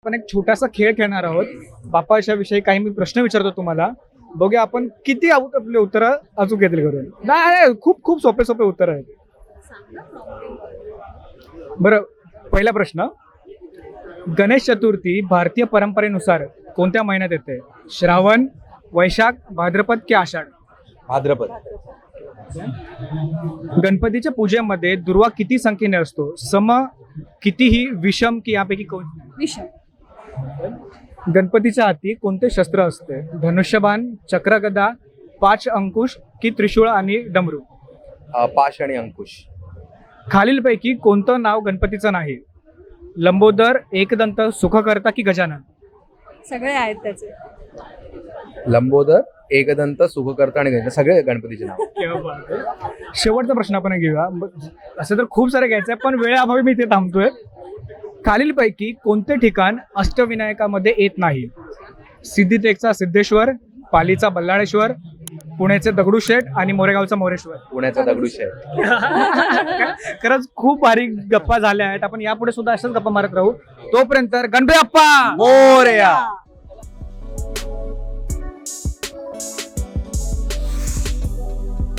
आपण एक छोटासा खेळ खेळणार आहोत. बाप्पाच्या विषयी काही मी प्रश्न विचारतो तुम्हाला. बघूया आपण किती आपले उत्तर अचूक येतील करून. नाही, खूप खूप सोपे सोपे उत्तर आहेत. बरं, पहिला प्रश्न. गणेश चतुर्थी भारतीय परंपरेनुसार कोणत्या महिन्यात येते? श्रावण, वैशाख, भाद्रपद की आषाढ? भाद्रपद. गणपतीच्या पूजेमध्ये दुर्वा किती संख्येने असतो? सम, कितीही, विषम की यापैकी कोण? विषम. गणपतीच्या हाती कोणते शस्त्र असते? धनुष्यबाण, चक्रगदा, पाच अंकुश की त्रिशूळ आणि डमरू? पाश आणि अंकुश. खालीलपैकी कोणतं नाव गणपतीचं नाही? लंबोदर, एकदंत, सुखकर्ता की गजानन? सगळे आहेत त्याचे. लंबोदर, एकदंत, सुखकर्ता आणि गणपती, सगळे गणपतीचे नाव. शेवटचा प्रश्न आपण घेऊया. असं तर खूप सारे घ्यायचं आहे, पण वेळेअभावी मी इथे थांबतोय. खालीलपैकी कोणते ठिकाण अष्टविनायकामध्ये येत नाही? सिद्धिटेकचा सिद्धेश्वर, पालीचा बल्लाळेश्वर, पुण्याचे दगडूशेठ आणि मोरेगावचा मोरेश्वर? पुण्याचा दगडूशेठ. खरंच खूप भारी गप्पा झाल्या आहेत. आपण यापुढे सुद्धा अशाच गप्पा मारत राहू. तोपर्यंत गणपती बाप्पा मोरया.